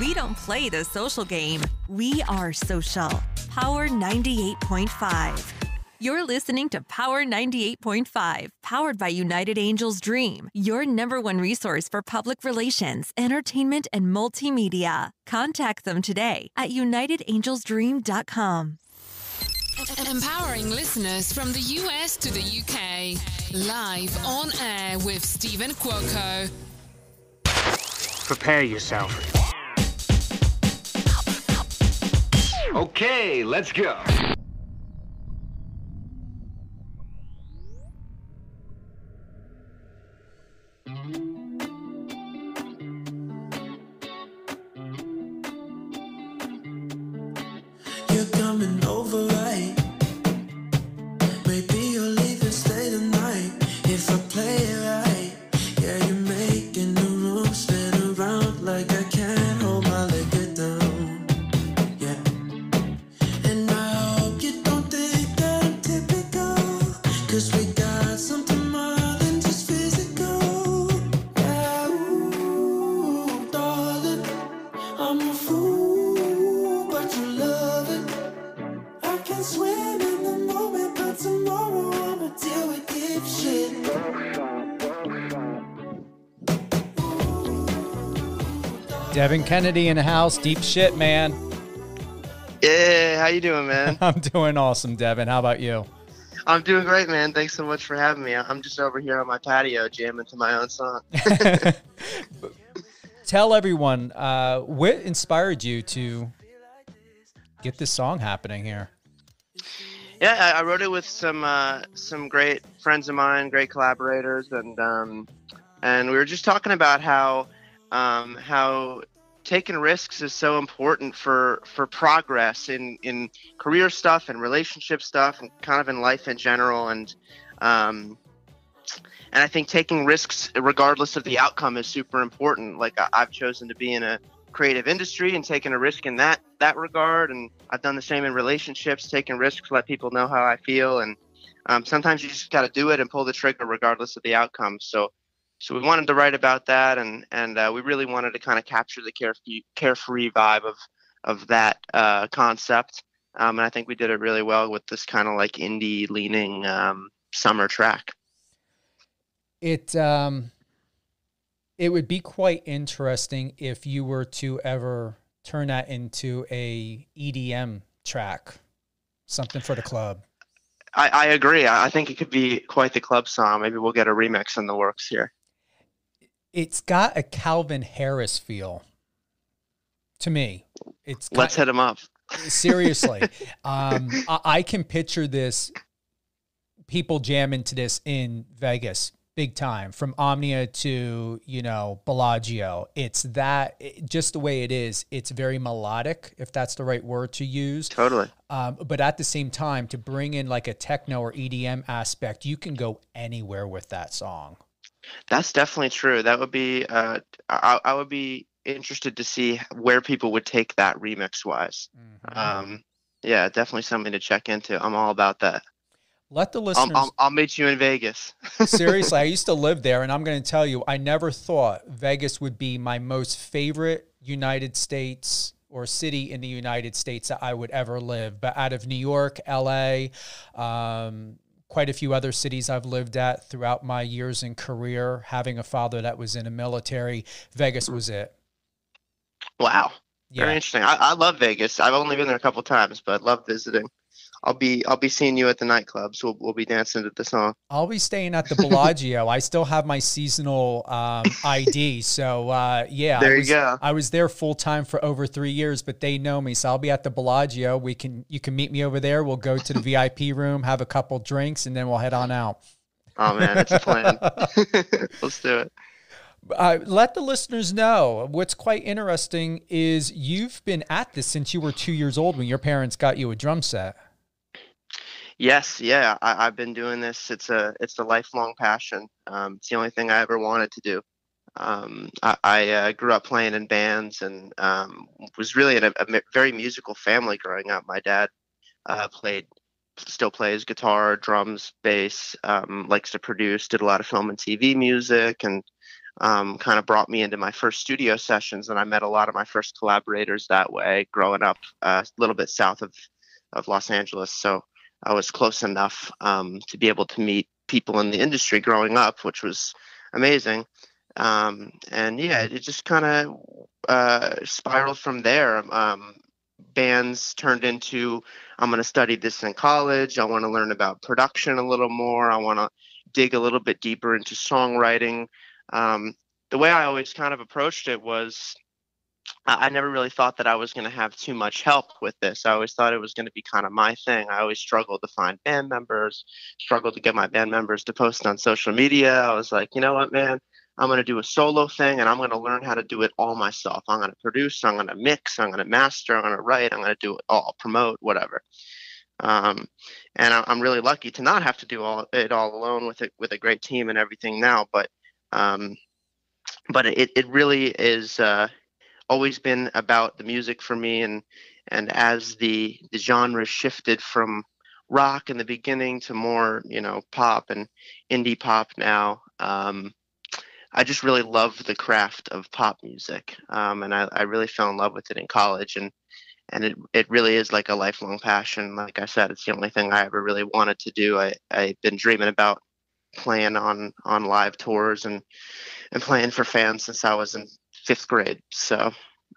We don't play the social game. We are social. Power 98.5. You're listening to Power 98.5, powered by United Angels Dream, your #1 resource for public relations, entertainment, and multimedia. Contact them today at unitedangelsdream.com. Empowering listeners from the US to the UK. Live on air with Stephen Cuoco. Prepare yourself. Okay, let's go. You're coming over, right? Maybe you'll leave and stay the night. If I play it right, yeah, you're making the room spin around like I can't hold my liquor down. Yeah. And I hope you don't think that I'm typical, 'cause we got something more than just physical. Yeah, ooh, darling, I'm a fool, but you love it. I can swim in the moment, but tomorrow I'ma deal with deep shit. Devin Kennedy in the house. Deep shit, man. Yeah, how you doing, man? I'm doing awesome, Devin. How about you? I'm doing great, man. Thanks so much for having me. I'm just over here on my patio jamming to my own song. Tell everyone what inspired you to get this song happening here. Yeah, I wrote it with some great friends of mine, great collaborators, and we were just talking about how taking risks is so important for progress in career stuff and relationship stuff and kind of in life in general, and I think taking risks regardless of the outcome is super important. Like I've chosen to be in a creative industry and taking a risk in that regard, and I've done the same in relationships, taking risks, let people know how I feel, and sometimes you just got to do it and pull the trigger regardless of the outcome. So we wanted to write about that, and we really wanted to kind of capture the carefree vibe of that concept, and I think we did it really well with this kind of like indie leaning summer track. It would be quite interesting if you were to ever turn that into a EDM track, something for the club. I agree. I think it could be quite the club song. Maybe we'll get a remix in the works here. It's got a Calvin Harris feel to me. Let's hit him up. Seriously. I can picture this, people jamming to this in Vegas. Big time, from Omnia to, Bellagio. It's just the way it is. It's very melodic, if that's the right word to use. Totally. But at the same time, to bring in like a techno or EDM aspect, you can go anywhere with that song. That's definitely true. That would be, I would be interested to see where people would take that remix wise. Mm-hmm. Yeah, definitely something to check into. I'm all about that. Let the listeners... I'll meet you in Vegas. Seriously, I used to live there, and I'm going to tell you, I never thought Vegas would be my most favorite United States or city in the United States that I would ever live. But out of New York, LA, quite a few other cities I've lived at throughout my years in career, having a father that was in the military, Vegas was it. Wow. Yeah. Very interesting. I love Vegas. I've only been there a couple times, but love visiting. I'll be seeing you at the nightclub, so we'll be dancing to the song. I'll be staying at the Bellagio. I still have my seasonal ID, so yeah. There you go. I was there full time for over 3 years, but they know me, so I'll be at the Bellagio. You can meet me over there. We'll go to the VIP room, have a couple drinks, and then we'll head on out. Oh man, it's a plan. Let's do it. Let the listeners know what's quite interesting is you've been at this since you were 2 years old when your parents got you a drum set. Yes, yeah, I've been doing this. It's a lifelong passion. It's the only thing I ever wanted to do. I grew up playing in bands and was really in a very musical family growing up. My dad still plays guitar, drums, bass, likes to produce, did a lot of film and TV music, and kind of brought me into my first studio sessions, and I met a lot of my first collaborators that way. Growing up a little bit south of Los Angeles, so I was close enough to be able to meet people in the industry growing up, which was amazing. And yeah, it just kind of spiraled from there. Bands turned into, I'm going to study this in college. I want to learn about production a little more. I want to dig a little bit deeper into songwriting. The way I always kind of approached it was I never really thought that I was going to have too much help with this. I always thought it was going to be kind of my thing. I always struggled to find band members, struggled to get my band members to post on social media. I was like, you know what, man? I'm going to do a solo thing, and I'm going to learn how to do it all myself. I'm going to produce, I'm going to mix, I'm going to master, I'm going to write, I'm going to do it all, promote, whatever. And I'm really lucky to not have to do it all alone with a great team and everything now. But it really is always been about the music for me. And as the genre shifted from rock in the beginning to more, pop and indie pop now, I just really love the craft of pop music. And I really fell in love with it in college. And it really is like a lifelong passion. Like I said, it's the only thing I ever really wanted to do. I've been dreaming about playing on live tours and playing for fans since I was in 5th grade. So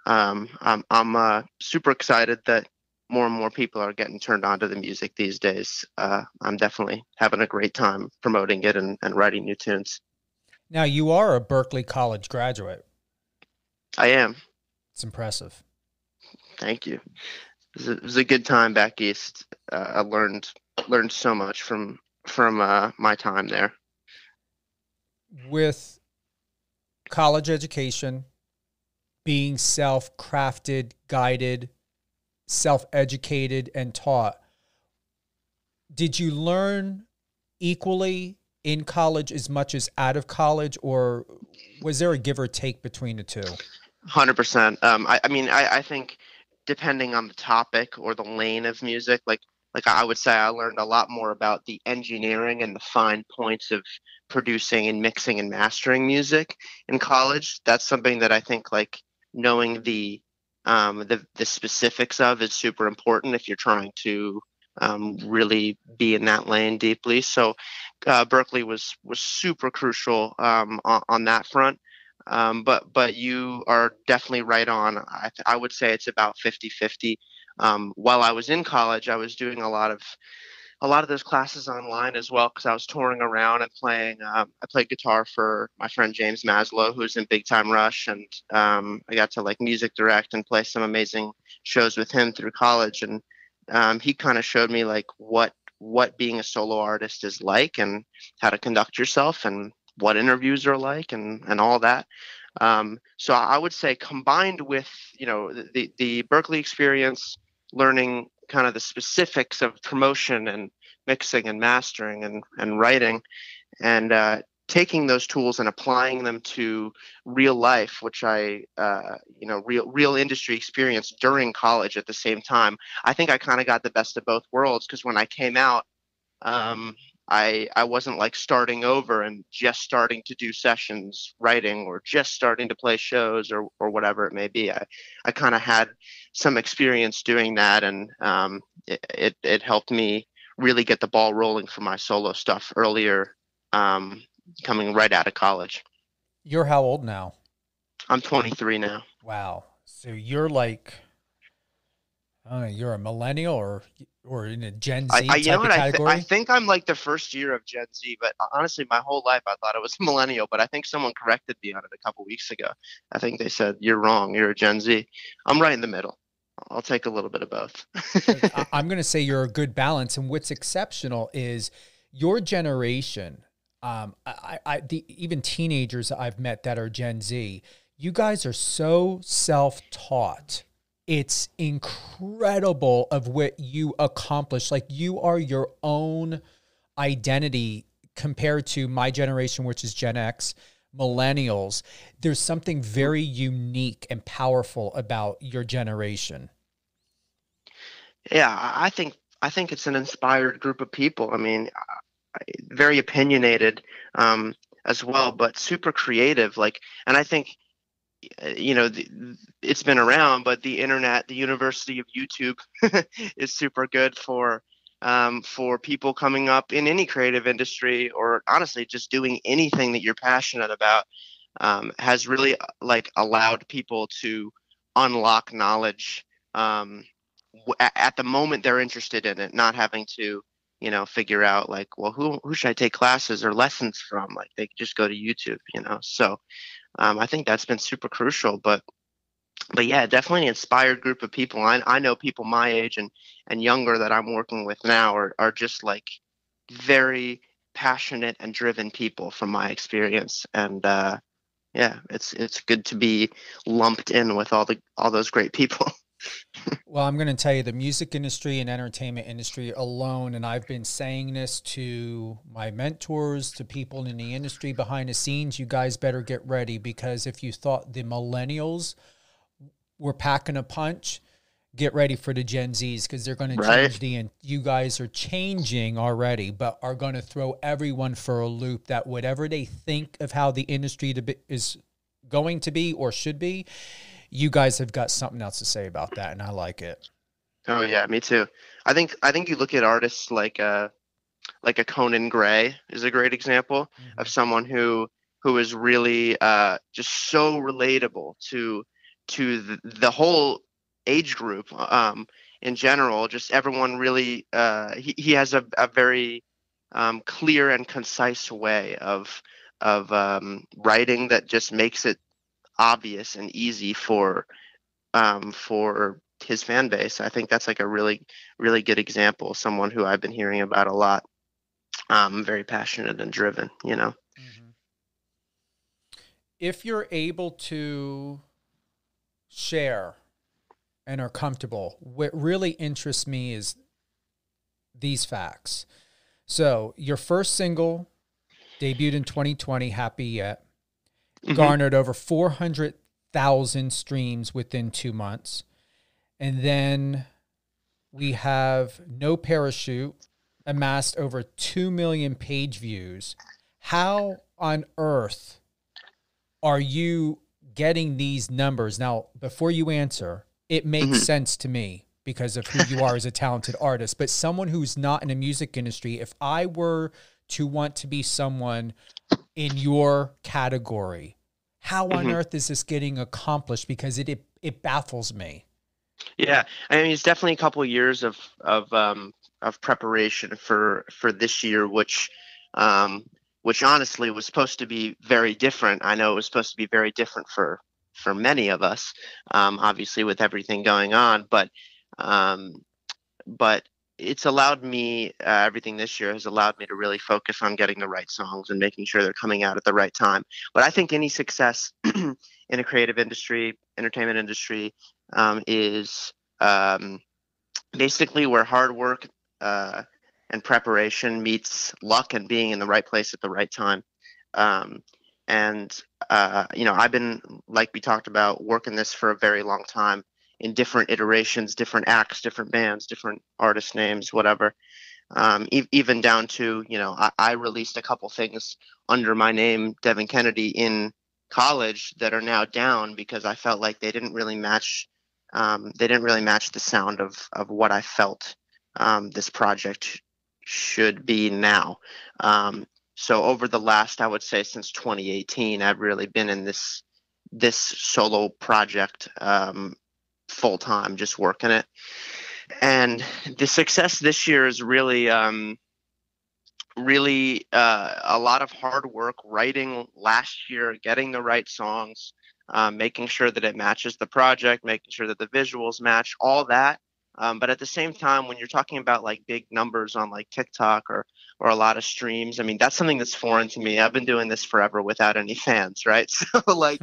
I'm super excited that more and more people are getting turned on to the music these days. I'm definitely having a great time promoting it and writing new tunes. Now, you are a Berklee College graduate. I am. It's impressive. Thank you. It was a good time back east. I learned so much from my time there. With college education, being self-crafted, guided, self-educated, and taught, did you learn equally in college as much as out of college, or was there a give or take between the two? 100%. I think depending on the topic or the lane of music, like I would say I learned a lot more about the engineering and the fine points of producing and mixing and mastering music in college. That's something that I think like knowing the specifics of is super important if you're trying to really be in that lane deeply. So Berklee was super crucial on that front. But you are definitely right on. I would say it's about 50-50. While I was in college, I was doing a lot of those classes online as well, because I was touring around and playing. I played guitar for my friend James Maslow, who's in Big Time Rush, and I got to like music direct and play some amazing shows with him through college. And he kind of showed me like what being a solo artist is like, and how to conduct yourself, and what interviews are like, and all that. So I would say combined with, the Berklee experience, learning kind of the specifics of promotion and mixing and mastering and writing, and taking those tools and applying them to real life, which real industry experience during college at the same time. I think I kind of got the best of both worlds, because when I came out, I wasn't like starting over and just starting to do sessions writing, or just starting to play shows, or whatever it may be. I kind of had some experience doing that, and it helped me really get the ball rolling for my solo stuff earlier, coming right out of college. You're how old now? I'm 23 now. Wow. So you're like, I don't know, you're a millennial or in a Gen Z type of category? I think I'm like the first year of Gen Z, but honestly, my whole life I thought I was a millennial, but I think someone corrected me on it a couple weeks ago. I think they said, you're wrong, you're a Gen Z. I'm right in the middle. I'll take a little bit of both. I'm going to say you're a good balance. And what's exceptional is your generation, even teenagers I've met that are Gen Z, you guys are so self-taught. It's incredible of what you accomplish. Like, you are your own identity compared to my generation, which is Gen X, millennials. There's something very unique and powerful about your generation. Yeah, I think it's an inspired group of people. I mean, very opinionated. as well, but super creative. Like, and I think, it's been around, but the internet, the University of YouTube is super good for people coming up in any creative industry, or honestly just doing anything that you're passionate about. Has really like allowed people to unlock knowledge at the moment they're interested in it, not having to figure out like, well, who should I take classes or lessons from? Like they could just go to YouTube. So I think that's been super crucial. But yeah, definitely an inspired group of people. I know people my age and younger that I'm working with now are just like very passionate and driven people from my experience. And yeah, it's good to be lumped in with all those great people. Well, I'm going to tell you, the music industry and entertainment industry alone, and I've been saying this to my mentors, to people in the industry behind the scenes, you guys better get ready, because if you thought the millennials were packing a punch, get ready for the Gen Zs, because they're going to change and you guys are changing already, but are going to throw everyone for a loop, that whatever they think of how the industry is going to be or should be, you guys have got something else to say about that, and I like it. Oh yeah, me too. I think you look at artists like a Conan Gray is a great example of someone who is really just so relatable to the whole age group in general. Just everyone really he has a very clear and concise way of writing that just makes it obvious and easy for his fan base. I think that's like a really, really good example. Someone who I've been hearing about a lot. Very passionate and driven, If you're able to share and are comfortable, what really interests me is these facts. So your first single debuted in 2020, Happy Yet, garnered over 400,000 streams within 2 months. And then we have No Parachute, amassed over 2 million page views. How on earth are you getting these numbers? Now, before you answer, it makes sense to me because of who you are as a talented artist. But someone who's not in the music industry, if I were to want to be someone in your category, how on earth is this getting accomplished? Because it baffles me. Yeah, I mean, it's definitely a couple of years of preparation for this year, which honestly was supposed to be very different. I know it was supposed to be very different for many of us, obviously with everything going on, but it's allowed me, everything this year has allowed me to really focus on getting the right songs and making sure they're coming out at the right time. But I think any success in a creative industry, entertainment industry, is basically where hard work and preparation meets luck and being in the right place at the right time. I've been, like we talked about, working this for a very long time in different iterations, different acts, different bands, different artist names, whatever. Even down to, I released a couple things under my name, Devin Kennedy, in college that are now down because I felt like they didn't really match the sound of what I felt this project should be now. So over the last, I would say since 2018, I've really been in this solo project full time, just working it. And the success this year is really a lot of hard work writing last year, getting the right songs, making sure that it matches the project, making sure that the visuals match, all that. But at the same time, when you're talking about like big numbers on like TikTok or a lot of streams, I mean, that's something that's foreign to me. I've been doing this forever without any fans, right? So like,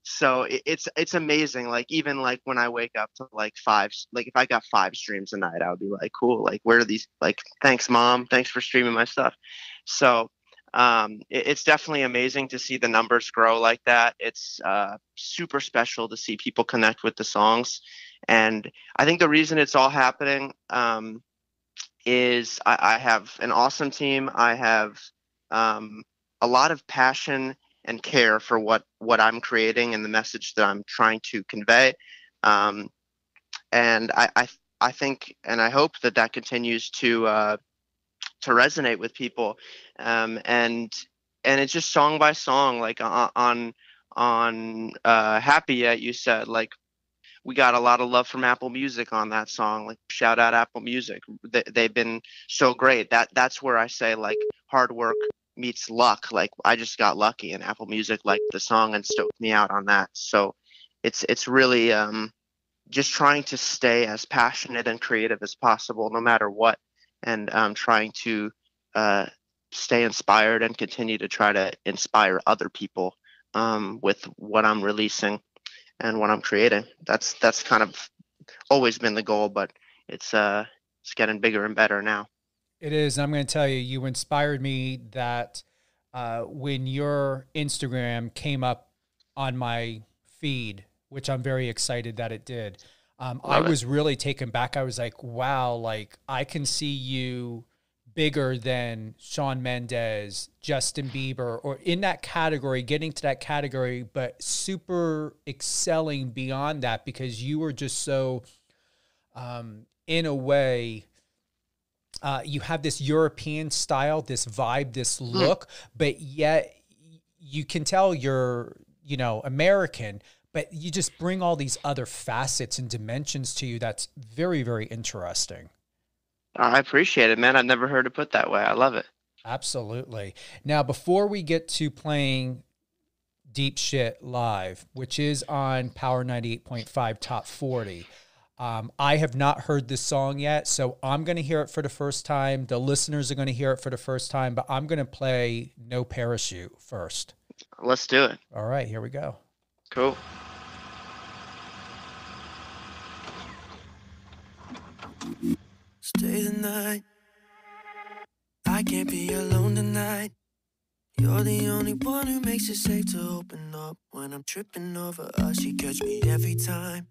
it's amazing. Like even like when I wake up to like if I got 5 streams a night, I would be like, cool. Like, where are these? Like, thanks, Mom. Thanks for streaming my stuff. So it's definitely amazing to see the numbers grow like that. It's super special to see people connect with the songs. And I think the reason it's all happening is I have an awesome team. I have a a lot of passion and care for what I'm creating and the message that I'm trying to convey. And I think, and I hope that continues to resonate with people. And it's just song by song, like on Happy Yet, you said, like, we got a lot of love from Apple Music on that song. Like, shout out Apple Music. They've been so great. That's where I say, like, hard work meets luck. Like, I just got lucky and Apple Music liked the song and stoked me out on that. So it's really just trying to stay as passionate and creative as possible, no matter what. And trying to stay inspired and continue to try to inspire other people with what I'm releasing and what I'm creating. That's kind of always been the goal, but it's getting bigger and better now. It is. I'm going to tell you, you inspired me that when your Instagram came up on my feed, which I'm very excited that it did, I was really taken back. I was like, wow, like I can see you bigger than Shawn Mendes, Justin Bieber, or in that category, getting to that category, but super excelling beyond that, because you were just so, in a way, you have this European style, this vibe, this look, but yet you can tell you're, American, but you just bring all these other facets and dimensions to you. That's very, very interesting. I appreciate it, man. I've never heard it put that way. I love it. Absolutely. Now, before we get to playing Deep Shit live, which is on Power 98.5 Top 40, I have not heard this song yet, so I'm going to hear it for the first time. The listeners are going to hear it for the first time, but I'm going to play No Parachute first. Let's do it. All right, here we go. Cool. Stay the night. I can't be alone tonight. You're the only one who makes it safe to open up. When I'm tripping over us, you catch me every time.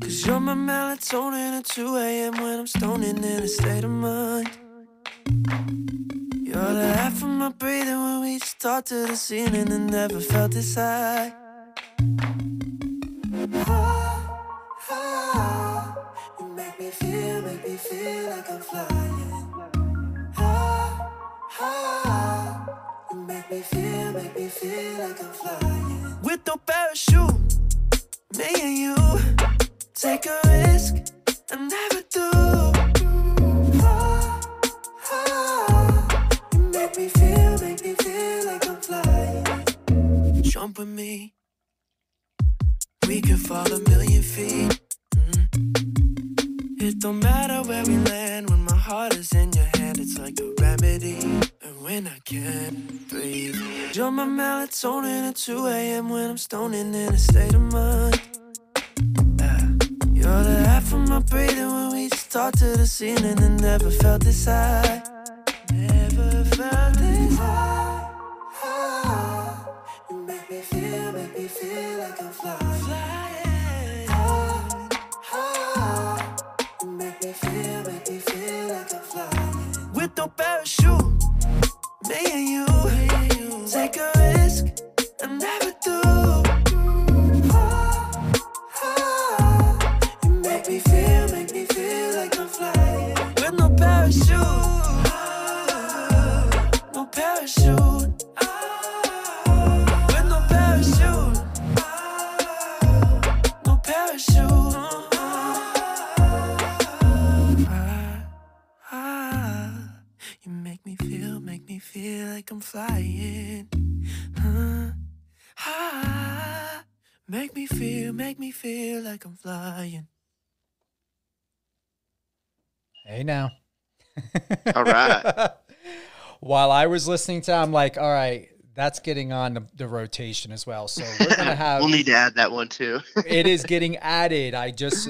Cause you're my melatonin at 2 a.m. when I'm stoning in a state of mind. You're the half of my breathing when we just talk to the ceiling and never felt this high. You make me feel like I'm flying. You make me feel like I'm flying. With no parachute, me and you take a risk I never do. You make me feel like I'm flying. Jump with me, we could fall 1,000,000 feet. It don't matter where we land. When my heart is in your hand, it's like a remedy. And when I can't breathe, you're my melatonin at 2 a.m. when I'm stoning in a state of mind. You're the half of my breathing when we just talk to the ceiling and never felt this high. Never felt this high. You make me feel like I'm flying. You make me feel like I'm flying. With no parachute, me and you take a risk I never do. You make me feel like I'm flying. With no parachute, no parachute. With no parachute, no parachute. You make me feel like I'm flying. Make me feel like I'm flying. Hey now. All right. While I was listening to, I'm like, all right, that's getting on the rotation as well. So we're gonna have. We'll need to add that one too. It is getting added. I just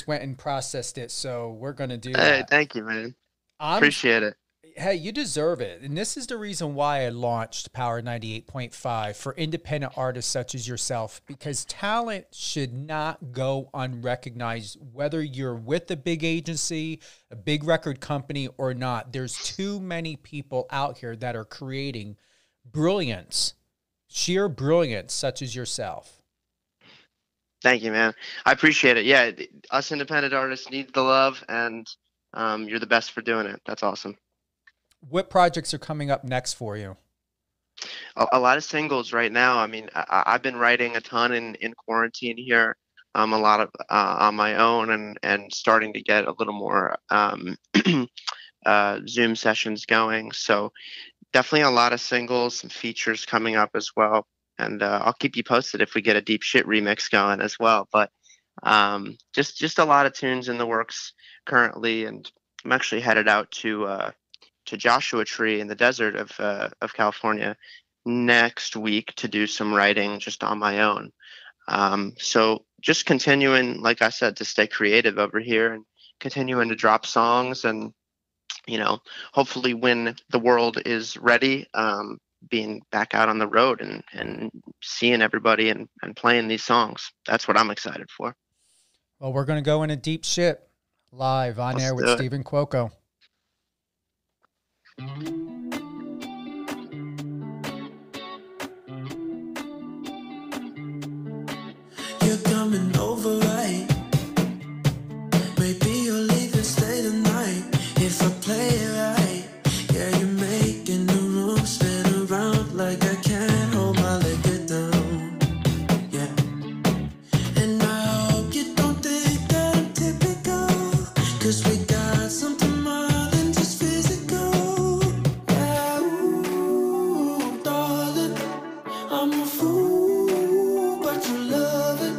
went and processed it, so we're gonna do that. Hey, thank you, man. Appreciate it. Hey, you deserve it. And this is the reason why I launched Power 98.5 for independent artists such as yourself, because talent should not go unrecognized, whether you're with a big agency, a big record company or not. There's too many people out here that are creating brilliance, sheer brilliance, such as yourself. Thank you, man. I appreciate it. Yeah, us independent artists need the love, and you're the best for doing it. That's awesome. What projects are coming up next for you? A lot of singles right now. I mean, I've been writing a ton in quarantine here, a lot of on my own, and starting to get a little more Zoom sessions going. So definitely a lot of singles, some features coming up as well. And I'll keep you posted if we get a Deep Shit remix going as well. But just a lot of tunes in the works currently, and I'm actually headed out to Joshua Tree in the desert of California next week to do some writing just on my own. So just continuing, like I said, to stay creative over here and continuing to drop songs, and hopefully when the world is ready, being back out on the road and seeing everybody and playing these songs. That's what I'm excited for. Well, we're going to go into Deep Shit live on air with Stephen Cuoco. You're coming over, right? Maybe you'll leave and stay the night. If I play it right, yeah, you're making the room spin around like I can't hold my liquor down. Yeah. And I hope you don't think that I'm typical, 'cause we got something more than just physical. Yeah, ooh, darling, I'm a fool, but you love it.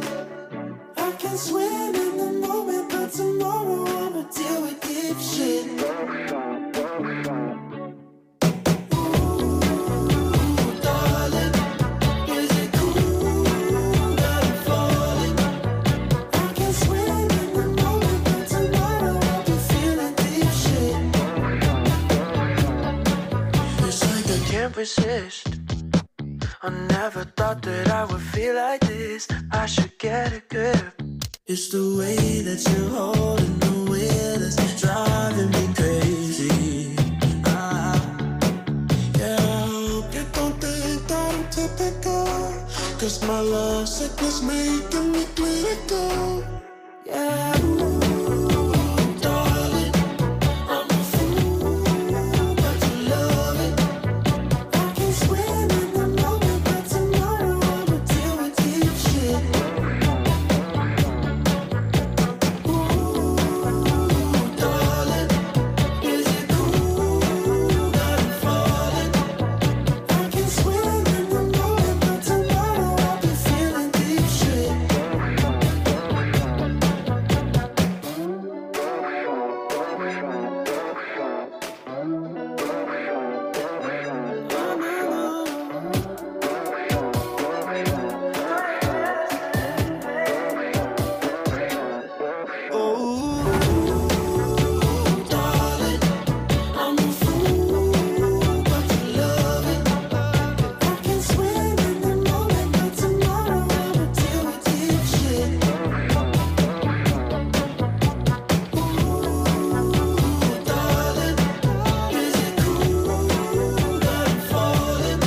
I can swim in the moment, but tomorrow I'ma deal with deep shit. Ooh, darling, is it cool that I'm falling? I can swim in the moment, but tomorrow I'll be feeling deep shit. It's like I can't resist. I never thought that I would feel like this. I should get a grip. It's the way that you're holding the wheel that's driving me crazy. Yeah, I hope you don't think that I'm typical, 'cause my love sickness making me clinical. Yeah, ooh, darling, I'm a fool, but you love it. I can swim in the moment, but tomorrow I'ma deal with deep shit. Ooh, darling, is it cool that I'm falling? I can swim in the moment, but tomorrow I'll be feeling deep shit. Oh, darling, I'm a fool, but you love it. I can swim in the moment, but tomorrow I'ma deal with deep shit. Ooh, darling, is it cool that I'm falling?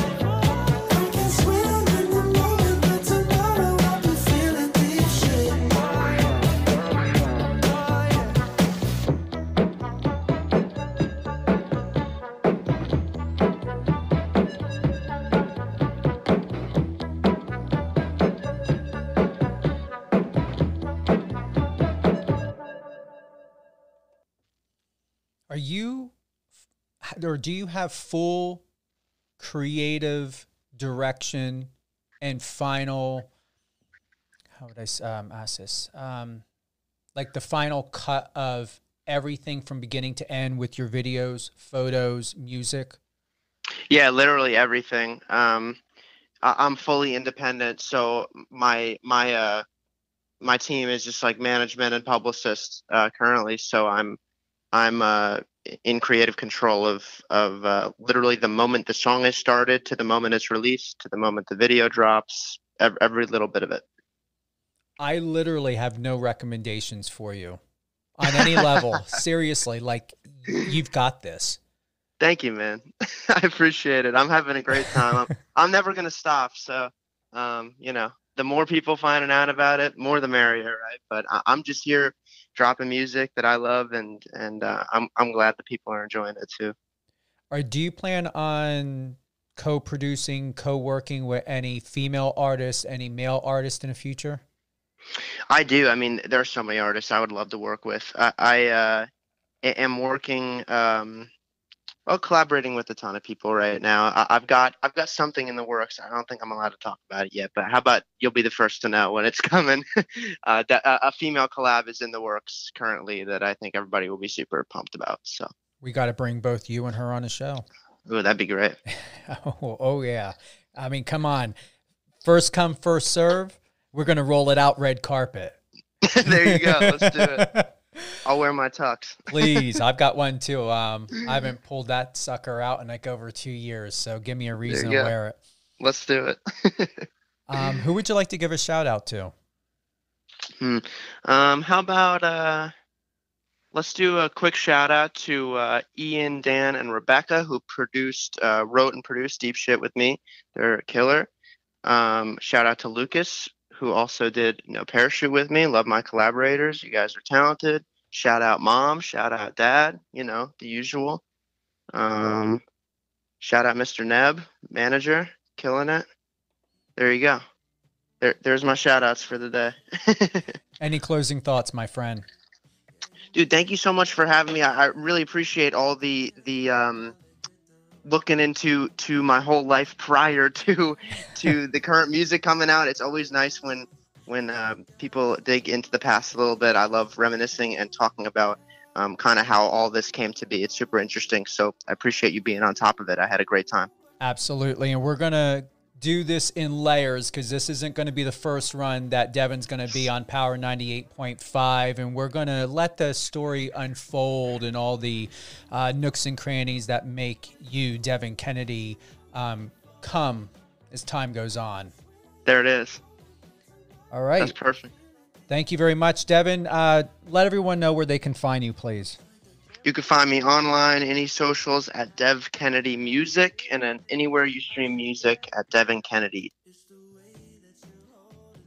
I can swim in the moment, but tomorrow I'll be feeling deep shit. Are you, or do you have full creative direction and final, how would I ask this? Like the final cut of everything from beginning to end with your videos, photos, music? Yeah, literally everything. I'm fully independent, so my team is just like management and publicists currently. So I'm I'm in creative control of literally the moment the song is started to the moment it's released to the moment the video drops, every little bit of it. I literally have no recommendations for you on any level. Seriously, like, you've got this. Thank you, man. I appreciate it. I'm having a great time. I'm never going to stop. So, you know, the more people finding out about it, more the merrier, right? But I'm just here dropping music that I love, and I'm glad that people are enjoying it too. Or do you plan on co-producing, co-working with any female artists, any male artists in the future? I do. I mean, there are so many artists I would love to work with. I am working, collaborating with a ton of people right now. I've got something in the works. I don't think I'm allowed to talk about it yet, but how about you'll be the first to know when it's coming? A female collab is in the works currently that I think everybody will be super pumped about. So we got to bring both you and her on the show. Oh, that'd be great. Oh yeah. I mean, come on. First come, first serve. We're going to roll it out red carpet. There you go. Let's do it. I'll wear my tux. Please. I've got one too. I haven't pulled that sucker out in like over 2 years. So give me a reason to wear it. Let's do it. Who would you like to give a shout out to? How about, let's do a quick shout out to Ian, Dan, and Rebecca, who wrote and produced Deep Shit with me. They're a killer. Shout out to Lucas, who also did No Parachute with me. Love my collaborators. You guys are talented. Shout out Mom. Shout out Dad. You know, the usual. Shout out Mr. Neb, manager. Killing it. There you go. There's my shout outs for the day. Any closing thoughts, my friend? Dude, thank you so much for having me. I really appreciate all the looking into my whole life prior to the current music coming out. It's always nice when people dig into the past a little bit. I love reminiscing and talking about kind of how all this came to be. It's super interesting. So I appreciate you being on top of it. I had a great time. Absolutely. And we're going to do this in layers because this isn't going to be the first run that Devin's going to be on Power 98.5, and we're going to let the story unfold and all the nooks and crannies that make you, Devin Kennedy, come as time goes on. There it is. All right. That's perfect. Thank you very much, Devin. Let everyone know where they can find you, please. You can find me online, any socials at Dev Kennedy Music, and then anywhere you stream music at Devin Kennedy.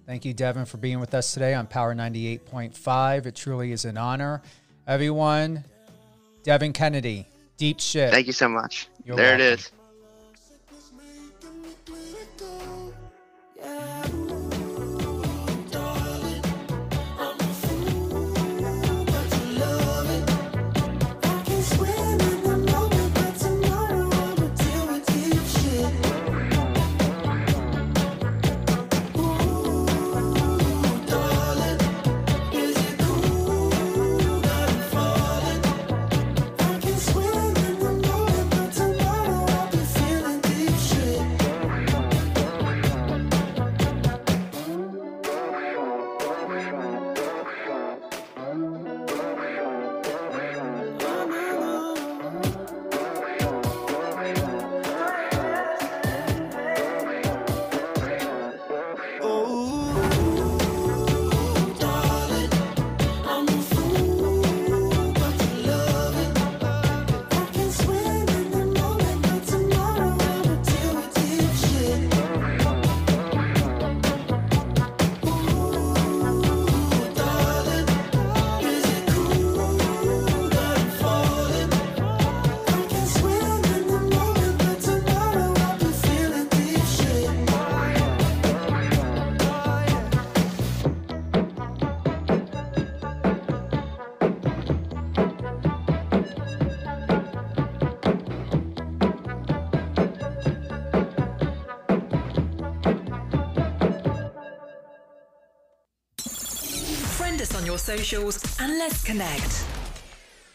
Thank you, Devin, for being with us today on Power 98.5. It truly is an honor. Everyone, Devin Kennedy, Deep Shit. Thank you so much. You're there welcome. It is. Friend us on your socials and let's connect.